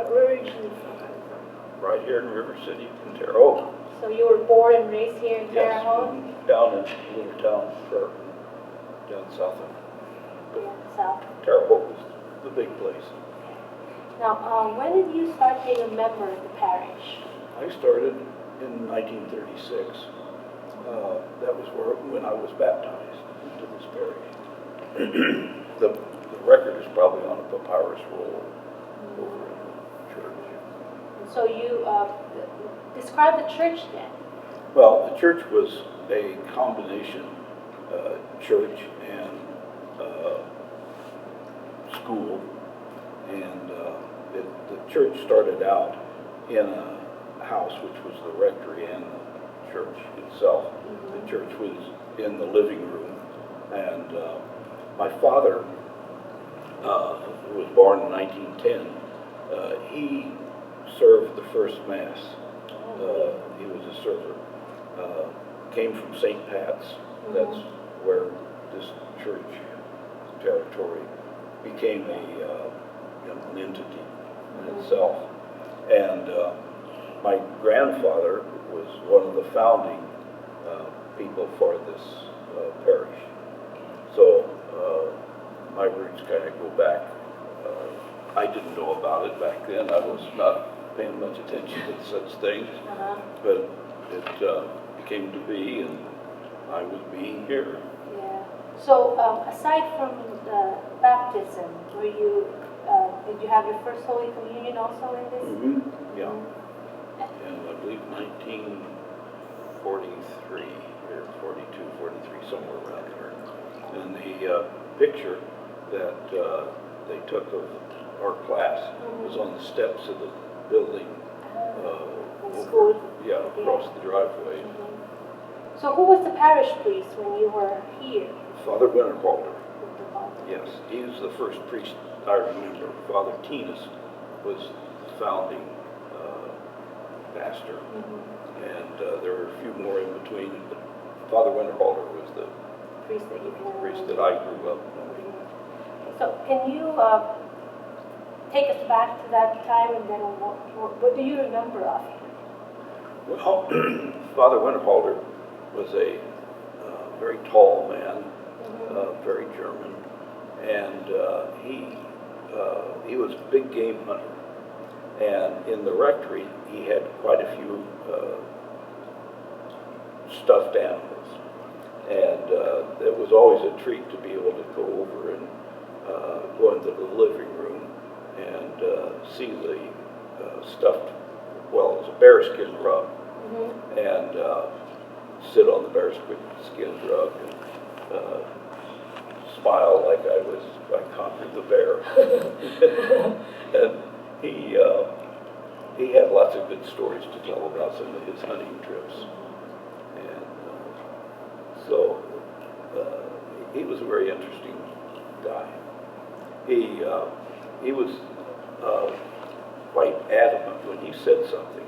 where originally from? Right here in River City, in Terre Haute. So you were born and raised here in Terre Yes, Haute? down in a little town down south of South. Terre Haute was the big place. Now, when did you start being a member of the parish? I started in 1936. That was when I was baptized into this parish. the record is probably on a papyrus roll over in the church. And so you describe the church then. Well, the church was a combination church and school, and the church started out in a house which was the rectory and the church itself. Mm-hmm. The church was in the living room, and my father, who was born in 1910, he served the first Mass. He was a server. Came from St. Pat's. Mm-hmm. That's where this church territory became an entity in itself. And my grandfather was one of the founding people for this parish. So my roots kind of go back. I didn't know about it back then. I was not paying much attention to such things. But it came to be, and I was being here. Yeah. So aside from the baptism, were you did you have your first Holy Communion also in this? Mm-hmm. Yeah. Mm-hmm. And I believe 1943 or 42, 43, somewhere around there. And the picture that they took of our class was on the steps of the building. Across the driveway. Mm-hmm. So who was the parish priest when you were here? Father Winterhalter. Yes, he was the first priest I remember. Father Tinas was the founding pastor, and there were a few more in between. But Father Winterhalter was the priest that I grew up knowing. So can you take us back to that time, and then what do you remember of him? Well, Father Winterhalter was a very tall man, very German, and he was a big game hunter. And in the rectory, he had quite a few stuffed animals, and it was always a treat to be able to go over and go into the living room and see the stuffed. Well, it was a bearskin rug, and sit on the bearskin rug and smile like I conquered the bear. And he had lots of good stories to tell about some of his hunting trips, and so he was a very interesting guy. He was quite adamant when he said something.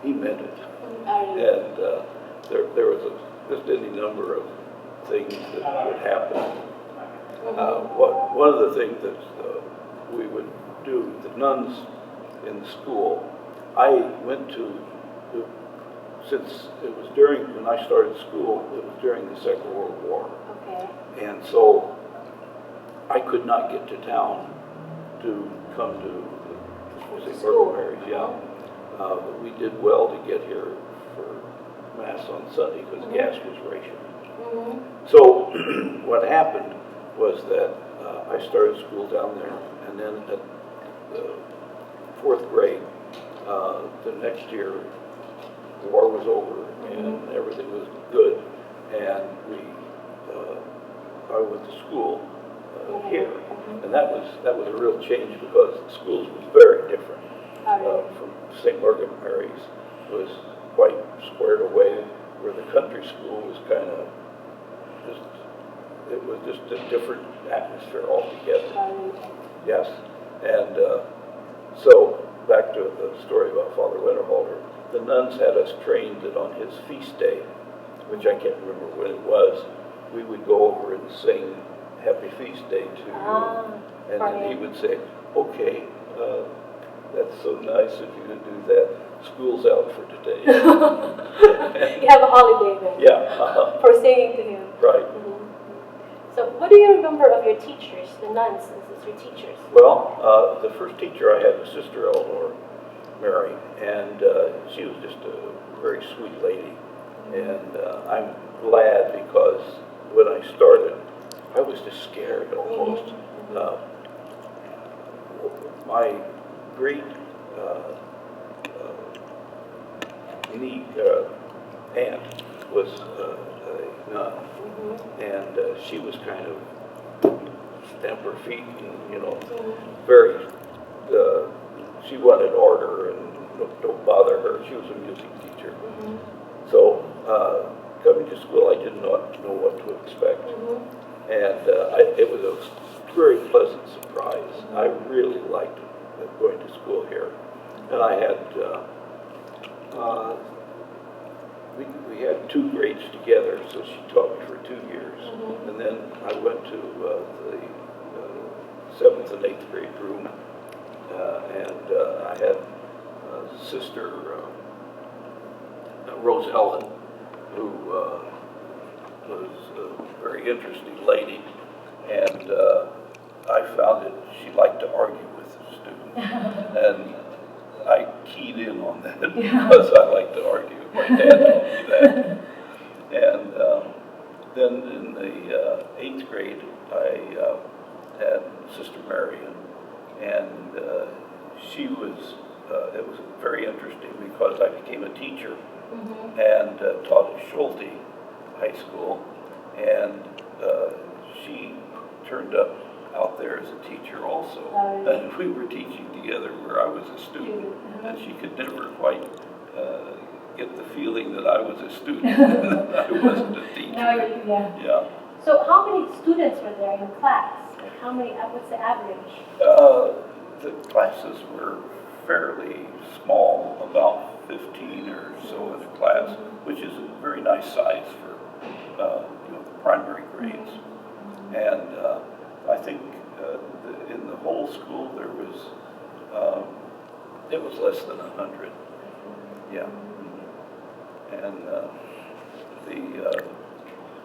He meant it. And there was just any number of things that would happen. One of the things that we would do, the nuns in the school, I went to, since it was when I started school, it was during the Second World War. Okay. And so I could not get to town to come to St. Margaret Mary's, but we did well to get here for Mass on Sunday because gas was rationed. So what happened was that I started school down there, and then at the 4th grade, the next year, the war was over and everything was good, and I went to school here, and that was a real change because the schools were very different. From St. Margaret Mary's was quite squared away, where the country school was kind of it was just a different atmosphere altogether. Yes, and so back to the story about Father Winterhalter. The nuns had us trained that on his feast day, which I can't remember when it was, we would go over and sing Happy Feast Day to you. And then he would say, okay, That's so nice of you to do that. School's out for today. You have a holiday then? Yeah. For singing to him. Right. So what do you remember of your teachers, the nuns, as your teachers? Well, the first teacher I had was Sister Eleanor Mary, and she was just a very sweet lady. And I'm glad, because when I started, I was just scared almost. My great aunt was a nun, and she was kind of stamp her feet, and very. She wanted order, and don't bother her. She was a music teacher, so coming to school, I did not know what to expect, and it was a very pleasant surprise. I really liked going to school here, and I had. We had 2 grades together, so she taught me for 2 years. And then I went to the 7th and 8th grade room, and I had Sister Rose Ellen, who was a very interesting lady, and I found that she liked to argue with the students. And I keyed in on that because I like to argue. My dad told me that. And then in the 8th grade, I had Sister Marion, and she was, it was very interesting because I became a teacher and taught at Schulte High School, and she turned up out there as a teacher also. And we were teaching together where I was a student, and she could never quite get the feeling that I was a student. I wasn't a teacher. Yeah. So how many students were there in class? Like how many, what's the average? The classes were fairly small, about 15 or so in a class, which is a very nice size for primary grades. And I think in the whole school there was, it was less than 100. Yeah. And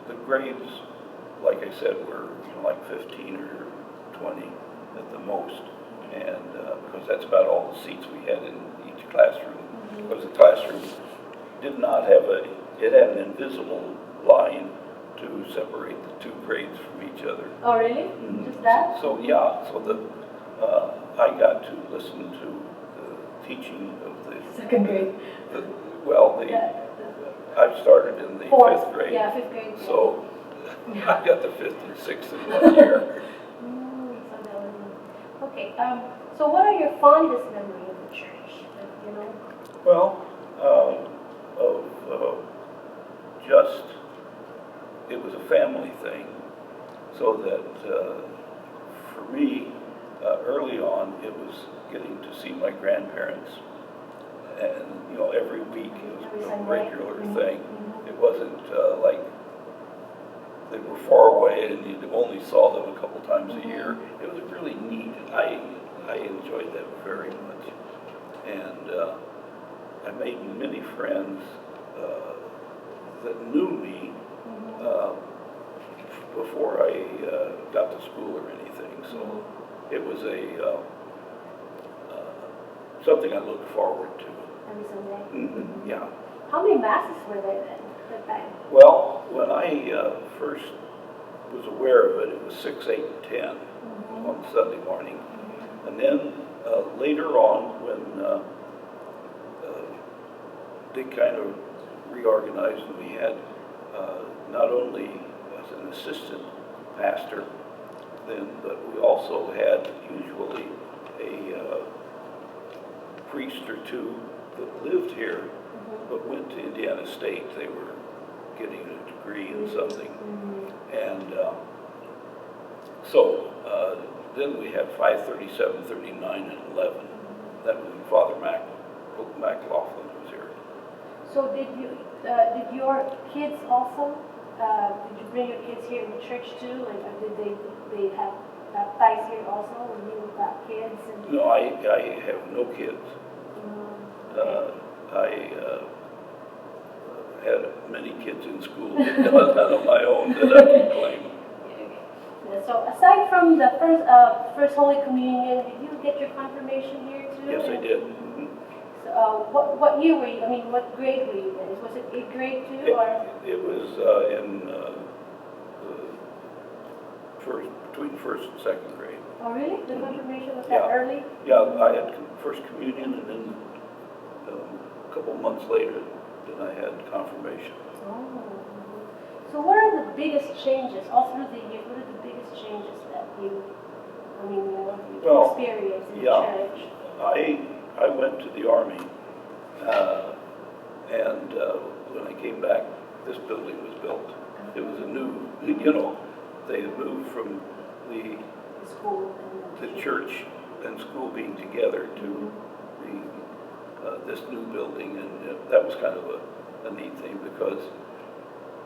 the grades, like I said, were like 15 or 20 at the most, and because that's about all the seats we had in each classroom. Because the classroom did not have it had an invisible line to separate the 2 grades from each other. Oh, really? Just that? So yeah, so I got to listen to the teaching of the 2nd grade. I started in the 5th grade. Yeah, 5th grade. So I got the 5th and 6th in 1 year. Okay. So what are your fondest memories of the church? Well, it was a family thing, so that for me, early on, it was getting to see my grandparents, and every week it was a regular thing. It wasn't like they were far away and you only saw them a couple times a year. It was really neat. I enjoyed that very much, and I made many friends that knew me before I got to school or anything. So it was something I looked forward to. Every Sunday? Yeah. How many masses were there then, that time? Well, when I first was aware of it, it was 6, 8, and 10 on Sunday morning. And then later on, when they kind of reorganized, and we had not only as an assistant pastor then, but we also had usually a priest or 2 that lived here but went to Indiana State. They were getting a degree in something. And so then we had 5, 37, 39, and 11. That was when Father McLaughlin was here. So did your kids also, did you bring your kids here in the church too? Like, did they have baptized here also when you got kids? And, No, I have no kids. I had many kids in school, but none of my own that I can claim. So aside from the first Holy Communion, did you get your confirmation here too? Yes, I did. So, what year were you? I mean, what grade were you in? Was it 8th grade too, or? It was in between first and second grade. Oh, really? The confirmation was that early? Yeah, I had first communion, and then a couple months later, then I had confirmation. Oh. So what are the biggest changes all through the years? What are the biggest changes that you experienced in the church? I went to the Army, and when I came back, this building was built. It was a new, they had moved from the school and the church and school being together to this new building, and that was kind of a neat thing because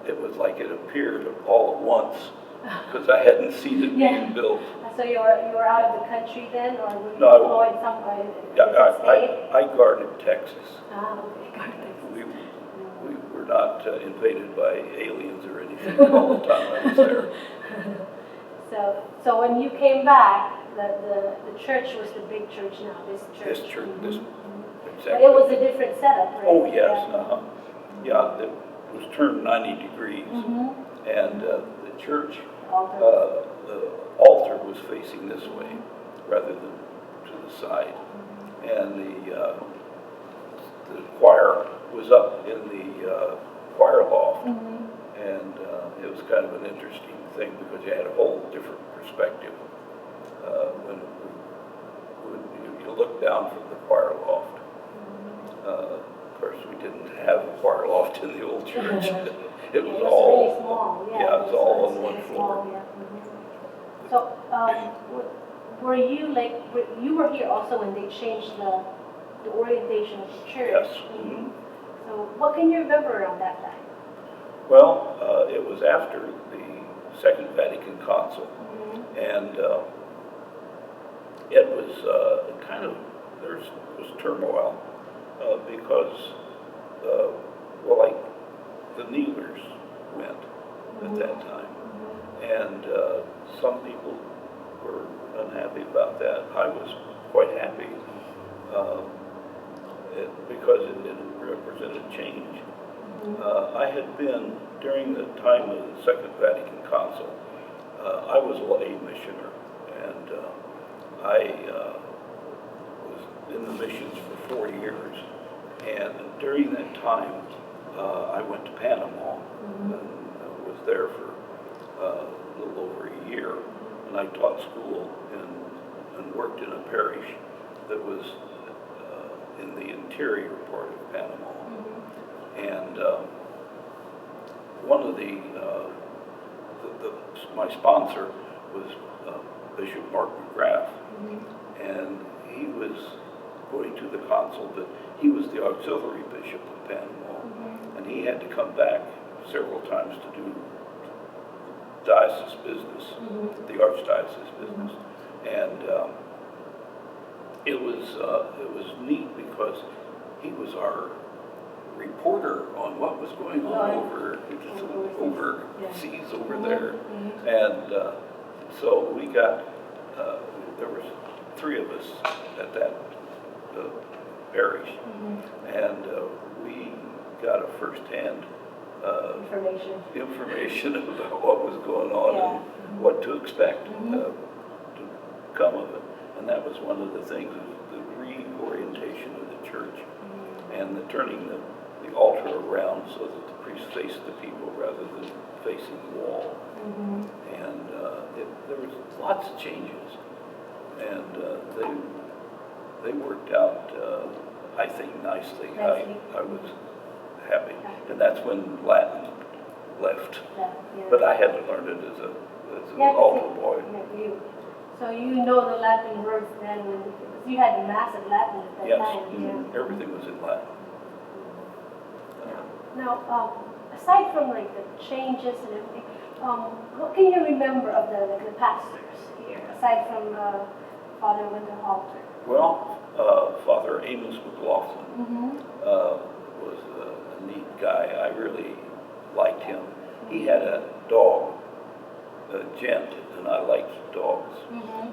it was like it appeared all at once because I hadn't seen it being built. So you were out of the country then, or were you No, employed somewhere? I guarded Texas. Ah, okay, guarded Texas. We were not invaded by aliens or anything all the time I was there. So when you came back, the church was the big church now. This church. This church, exactly. But it was a different setup, right? Oh yes, yeah. It was turned 90 degrees, and the church, the altar was facing this way rather than to the side, and the choir was up in the choir loft, and it was kind of an interesting thing because you had a whole different perspective when you look down from the choir loft. Of course, we didn't have a choir loft in the old church. It was all really small. Yeah, it was all on one floor. So, were you you were here also when they changed the orientation of the church? Yes. So, what can you remember around that time? Well, it was after the Second Vatican Council, and it was there was turmoil because, the kneelers went at that time, and some people were unhappy about that. I was quite happy because it represented change. I had been, during the time of the Second Vatican Council, I was a lay missioner, and I was in the missions for 4 years, and during that time I went to Panama and was there for a little over a year, and I taught school and worked in a parish that was in the interior part of Panama. And one of my sponsor was Bishop Margaret Mary, and he was going to the consul, but he was the auxiliary bishop of Panama, and he had to come back several times to do diocese business, the archdiocese business, and it was neat because he was our reporter on what was going on overseas over there, and so we got there was 3 of us at that parish, and we got a first-hand information about what was going on and what to expect to come of it, and that was one of the things, the reorientation of the church and the turning the altar around so that the priest faced the people rather than facing the wall. And there was lots of changes, and they worked out, I think, nicely. I was happy, and that's when Latin left. But I had to learn it as an altar boy. So you know the Latin words then, because you had Mass in Latin at that time. Yes, everything was in Latin. Now, aside from the changes and everything, what can you remember of the pastors? here, aside from Father Winterhalter? Well, Father Amos McLaughlin was a neat guy. I really liked him. He had a dog, Gent, and I liked dogs.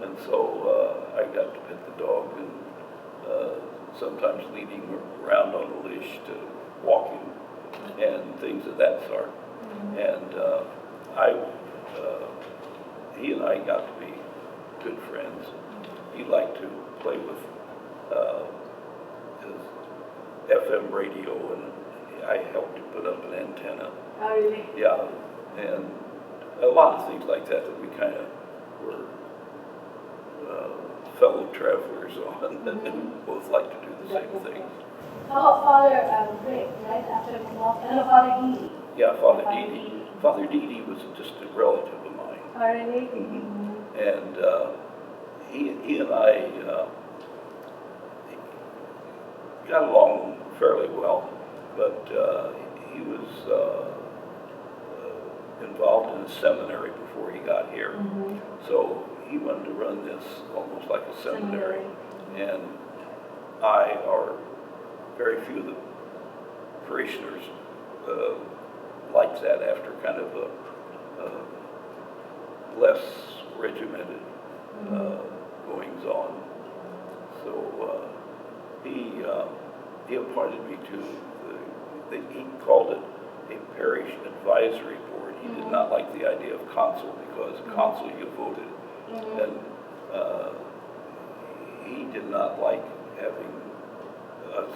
And so I got to pet the dog and sometimes leading around on a leash to walking and things of that sort. And he and I got to be good friends. He liked to play with his FM radio, and I helped him put up an antenna. Oh, really? Yeah, and a lot of things like that that we kind of were fellow travelers on, and both like to do the same things. How about Father Rick, right after McLaughlin? And Father Dede. Yeah, Father Dede. Father Dede was just a relative of mine. Oh, really? And he and I got along fairly well, but he was involved in a seminary before he got here. So he wanted to run this almost like a seminary. And I, or very few of the parishioners, liked that after kind of a less regimented goings on. So he appointed me to he called it a parish advisory board. He did not like the idea of council, because council you voted, and he did not like having us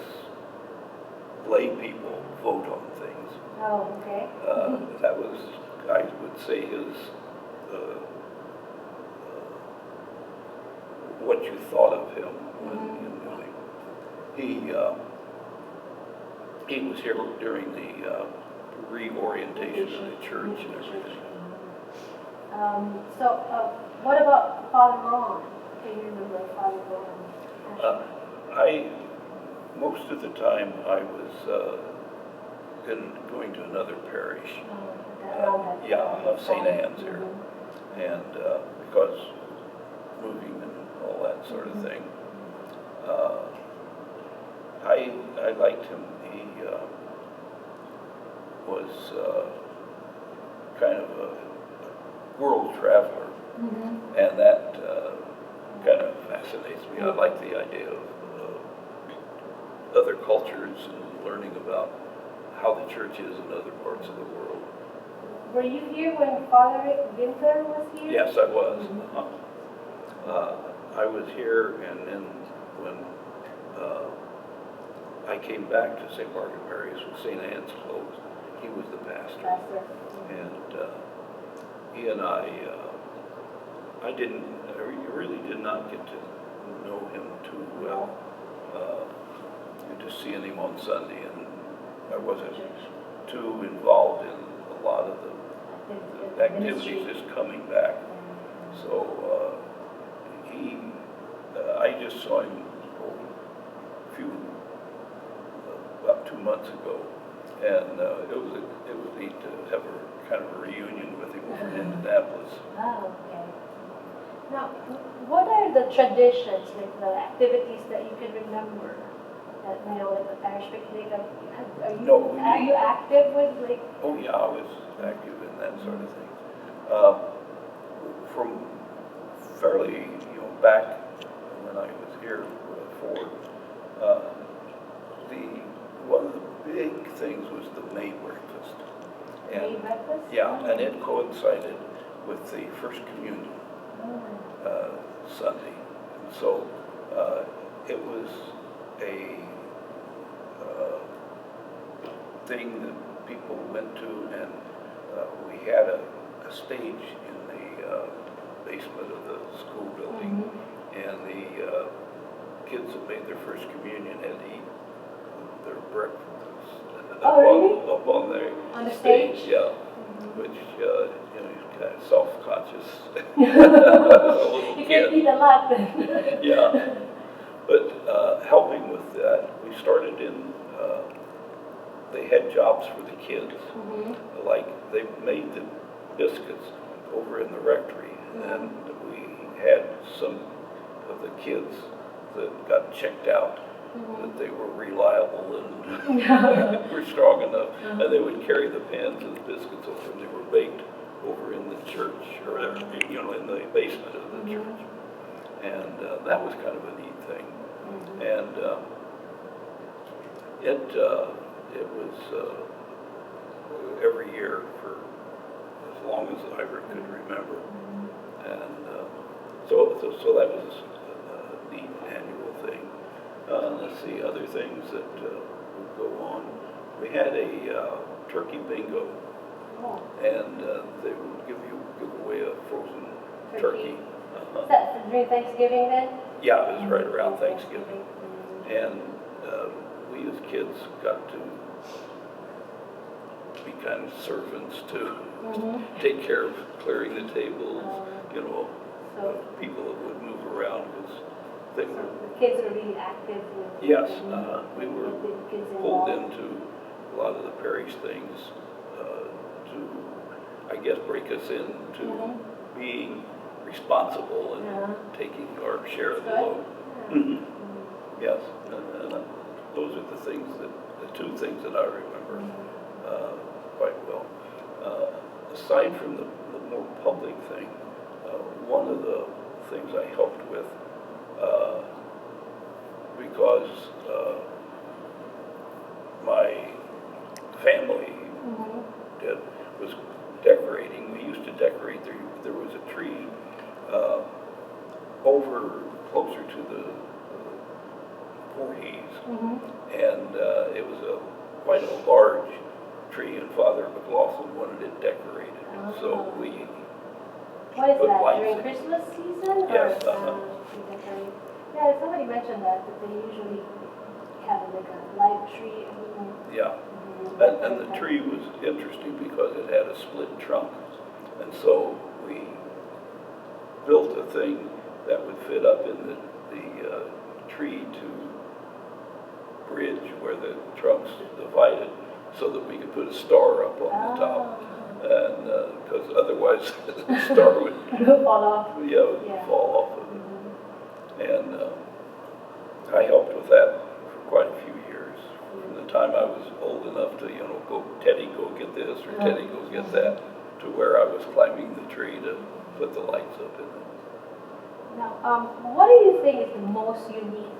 lay people vote on things. Oh, okay. That was, I would say, his what you thought of him when he was here during the reorientation of the church and everything. What about Father Ron? Can you remember Father Ron? Most of the time I was going to another parish. Of St. Anne's here. And because moving and all that sort of thing. I liked him. He was kind of a world traveler, and that kind of fascinates me. I like the idea of other cultures and learning about how the church is in other parts of the world. Were you here when Father Winter was here? Yes, I was. I was here, and then when I came back to St. Margaret Mary's when St. Anne's closed, he was the pastor. And he and I really did not get to know him too well. Just seeing him on Sunday, and I wasn't too involved in a lot of the activities just coming back. So I just saw him about 2 months ago, and it was neat to have a kind of a reunion with him over in Indianapolis. Oh, okay. Now, what are the traditions, like the activities that you can remember? That, like the parish picnic. Are you active with like? Oh yeah, I was active in that sort of thing. From fairly, back when I was here before, one of the big things was the May breakfast. May breakfast? Yeah, and it coincided with the First Communion Sunday. And so it was a thing that people went to, and we had a stage in the basement of the school building, and the kids that made their First Communion had to eat their breakfast up on the stage. Yeah, which you're kind of self-conscious. You can eat a lot then. Yeah, but helping with that, we started in. They had jobs for the kids, like they made the biscuits over in the rectory, and we had some of the kids that got checked out, that they were reliable and were strong enough, and they would carry the pans and the biscuits over, and they were baked over in the church, or in the basement of the church, and that was kind of a neat thing, and it was every year for as long as I could remember, and so that was a neat annual thing. Let's see, other things that would go on. We had a turkey bingo, and they would give away a frozen turkey. Is that during Thanksgiving then? Yeah, it was right around Thanksgiving. And we as kids got to be kind of servants to take care of clearing the tables, people that would move around because they were. The kids were really active. Yes, we were pulled into a lot of the parish things to, I guess, break us into being responsible and taking our share of the load. Yes, and those are the two things that I remember quite well. Aside from the more public thing, one of the things I helped with, because my family was decorating. We used to decorate. There was a tree over closer to the Voorhees, and it was quite a large tree, and Father McLaughlin wanted it decorated. So we What is put that, lights during in. Christmas season? Yes. Yeah, somebody mentioned that they usually have like a live tree. Yeah. And the tree was interesting because it had a split trunk. And so we built a thing that would fit up in the tree to bridge where the trunks divided so that we could put a star up on the top. And because otherwise the star would fall off. Fall off of it. And I helped with that for quite a few years. From the time I was old enough to, Teddy, go get this, or Teddy, go get that, to where I was climbing the tree to put the lights up in it. Now, what do you think is the most unique?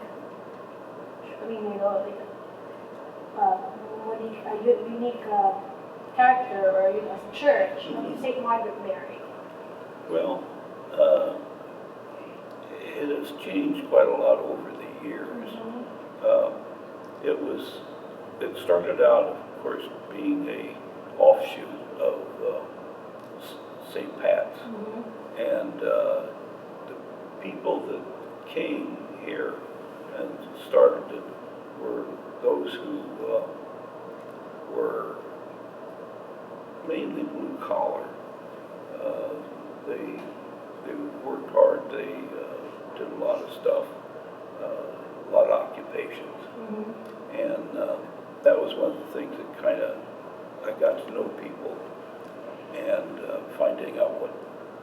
Unique character or a church of St. Margaret Mary? Well, it has changed quite a lot over the years. It started out, of course, being a offshoot of St. Pat's, and the people that came here and started it were those who were mainly blue collar. They worked hard. They did a lot of stuff, a lot of occupations, and that was one of the things that kind of I got to know people, and finding out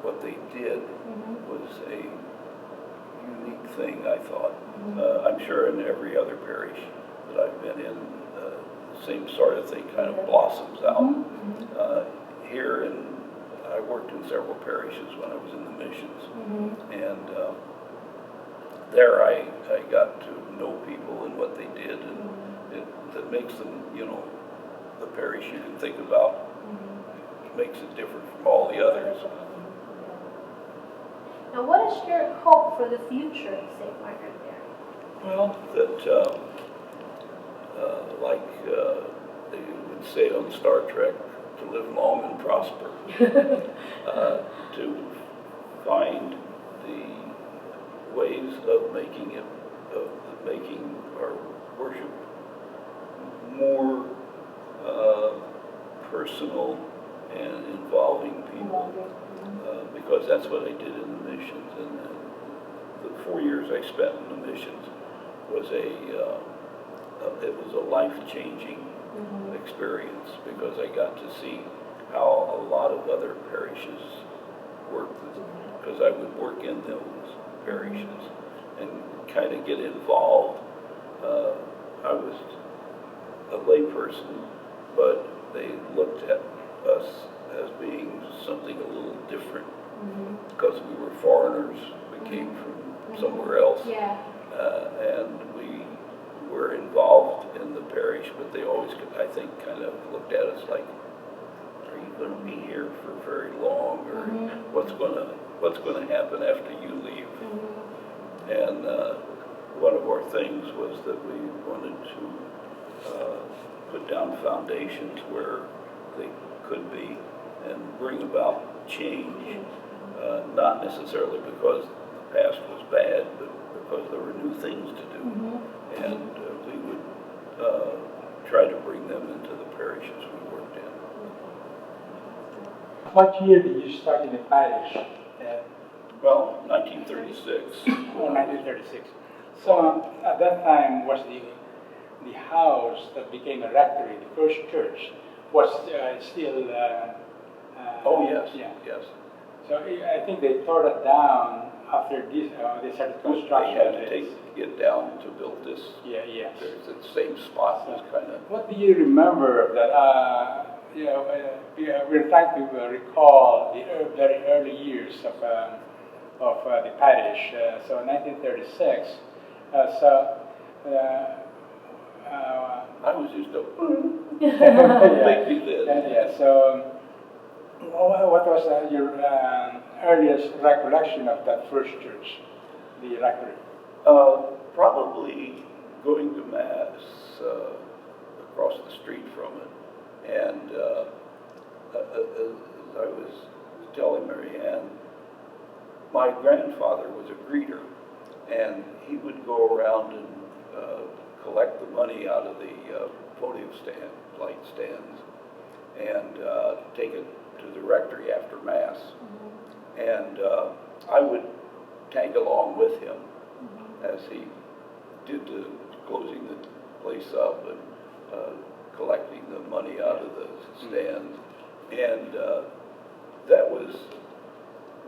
what they did was a unique thing. I thought. I'm sure in every other parish that I've been in, the same sort of thing kind of blossoms out. Here, I worked in several parishes when I was in the missions, and there I got to know people and what they did, and that makes them, the parish you can think about makes it different from all the others. Now, what is your hope for the future of St. Margaret Mary? Well, that like they would say on Star Trek, to live long and prosper, to find the ways of making our worship more personal and involving people, because that's what I did in the missions, and the 4 years I spent in the missions was it was a life-changing experience, because I got to see how a lot of other parishes work, because I would work in those parishes and kind of get involved. I was a layperson, but they looked at us as being something a little different because we were foreigners. We came from somewhere else. Yeah. And we were involved in the parish, but they always, I think, kind of looked at us like, are you going to be here for very long, or what's going to happen after you leave? And one of our things was that we wanted to put down foundations where they could be and bring about change, not necessarily because the past was bad, but because there were new things to do. And we would try to bring them into the parishes we worked in. What year did you start in the parish? Well, 1936. Oh, 1936. So at that time was the house that became a rectory, the first church, was still... Oh, yes, yeah. yes. So I think they tore that down after this, they started construction. They had to take it down to build this. Yeah, yeah. There's the same spot was kind of... What do you remember of that? We're trying to recall the very early years of the parish. So 1936. I was just a yeah, baby then. yeah. So what was your earliest recollection of that first church, the rectory? Probably going to Mass across the street from it. And as I was telling Mary Ann, my grandfather was a greeter, and he would go around and collect the money out of the podium stand, light stands, and take it to the rectory after Mass. And I would tag along with him as he did the closing the place up and collecting the money out of the stands. And that was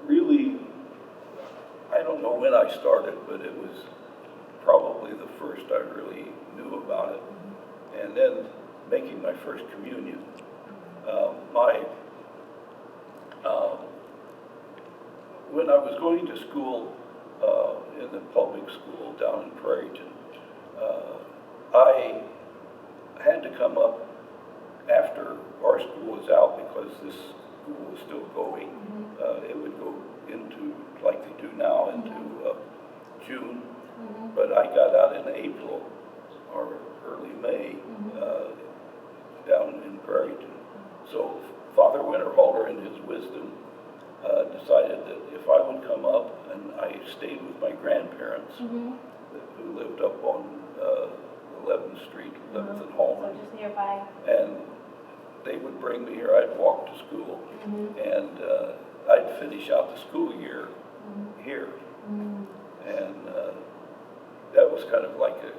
really, I don't know when I started, but it was probably the first I really knew about it. And then making my first communion. When I was going to school, in the public school down in Prairieton, I had to come up after our school was out because this school was still going. It would go into, like they do now, into June. But I got out in April or early May down in Prairieton. So Father Winterhalter, in his wisdom, decided that if I would come up, and I stayed with my grandparents who lived up on 11th Street, 11th and Hallman. So just nearby. And they would bring me here. I'd walk to school, and I'd finish out the school year here. And that was kind of like a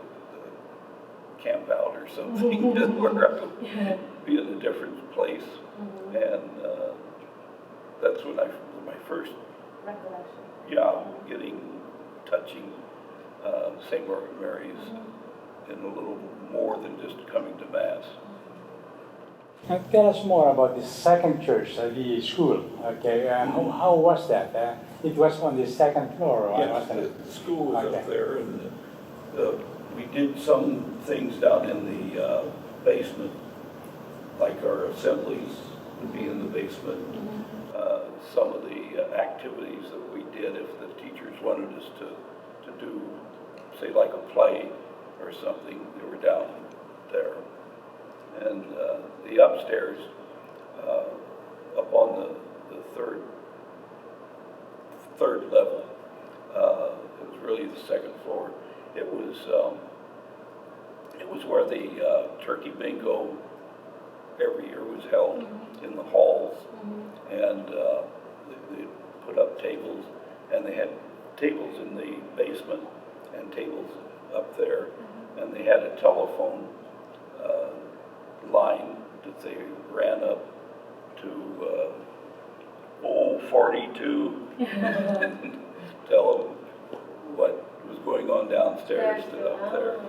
camp out or something, where I would be in a different place. And that's when my first recollection. Yeah, touching St. Margaret Mary's in a little more than just coming to Mass. Tell us more about the second church, the school. Okay, how was that? It was on the second floor. Yes, the school was up there, and we did some things down in the basement, like our assemblies would be in the basement. Some of the activities that we did, if the teachers wanted us to do, say like a play or something, they were down there. And the upstairs, up on the third level, it was really the second floor. It was where the turkey bingo every year was held in the halls, and they put up tables, and they had tables in the basement and tables up there, and they had a telephone line that they ran up to 42 and tell them what was going on downstairs to up there.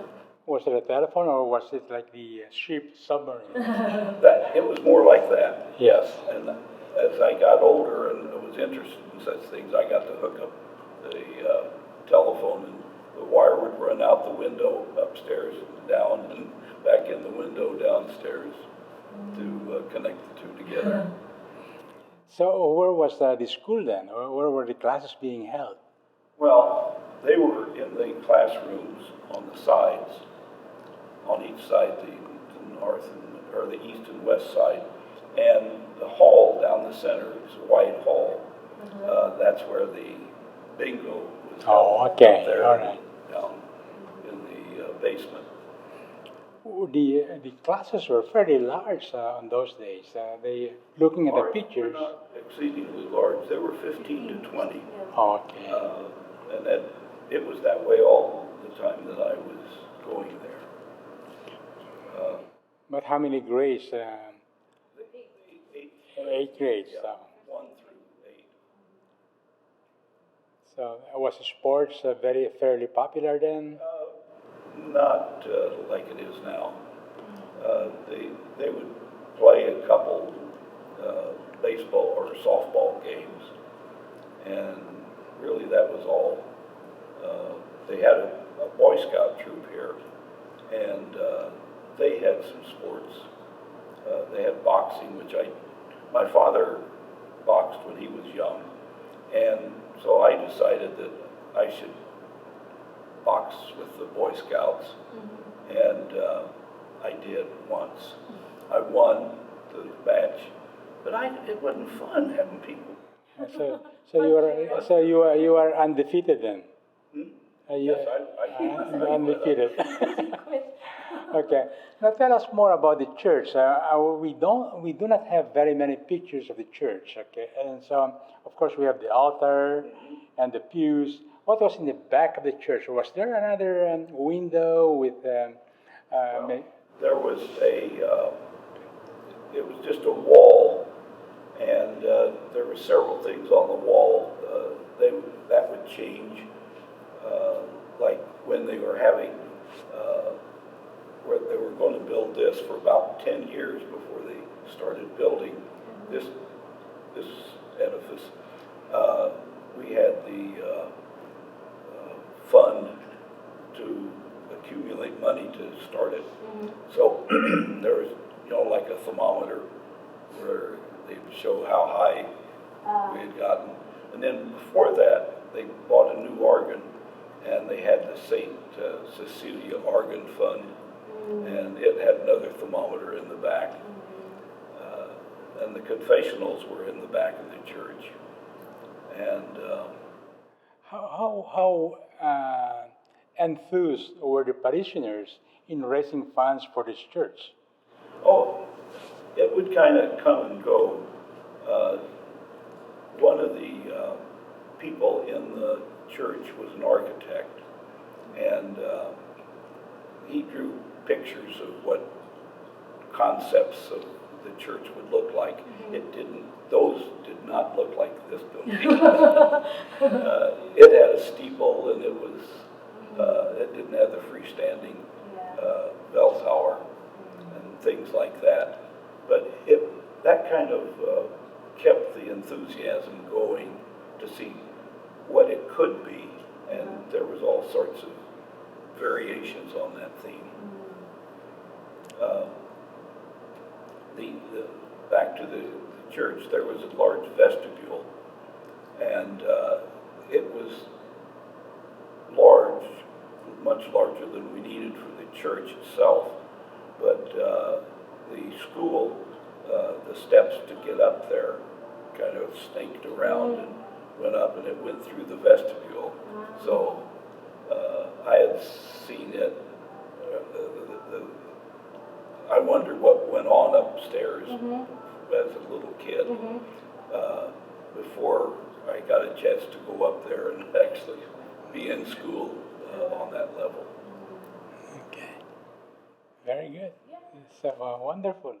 Was it a telephone or was it like the ship submarine? It was more like that. Yes. And as I got older and I was interested in such things, I got to hook up the telephone, and the wire would run out the window upstairs and down and back in the window downstairs to connect the two together. So where was the school then? Or where were the classes being held? Well, they were in the classrooms on the sides, on each side, the north or the east and west side, and the hall down the center is a wide hall. That's where the bingo was held. Oh, okay, up there, all right. down in the basement. The classes were fairly large on those days. They looking at the pictures. Were not exceedingly large. They were 15 to 20. Oh, okay. And it was that way all the time that I was going there. But how many grades? Eight grades. Yeah, So. 1 through 8. So was sports fairly popular then? Not like it is now. They would play a couple baseball or softball games, and really that was all. They had a Boy Scout troop here, and they had some sports. They had boxing, which my father boxed when he was young, and so I decided that I should box with the Boy Scouts, and I did once. I won the match, but it wasn't fun having people. So you are undefeated then. Yes, I undefeated. Okay. Now tell us more about the church. We do not have very many pictures of the church. Okay, and so of course we have the altar and the pews. What was in the back of the church? Was there another window with? There was it was just a wall, and there were several things on the wall. That would change, like when they were having, where they were going to build this for about 10 years before they started building this edifice. We had the fund to accumulate money to start it. So there was, like a thermometer where they would show how high we had gotten. And then before that, they bought a new organ, and they had the St. Cecilia Organ Fund, and it had another thermometer in the back. And the confessionals were in the back of the church. And how enthused were the parishioners in raising funds for this church? Oh, it would kind of come and go. One of the people in the church was an architect, and he drew pictures of what concepts of the church would look like. Those did not look like this building. It had a steeple, and it didn't have the freestanding bell tower and things like that. But that kind of kept the enthusiasm going to see what it could be, and there was all sorts of variations on that theme. Back to the church, there was a large vestibule, and it was large, much larger than we needed for the church itself. But the school, the steps to get up there kind of snaked around and went up, and it went through the vestibule. So I had seen it. I wondered what went on upstairs as a little kid before I got a chance to go up there and actually be in school on that level. Okay. Very good. So wonderful.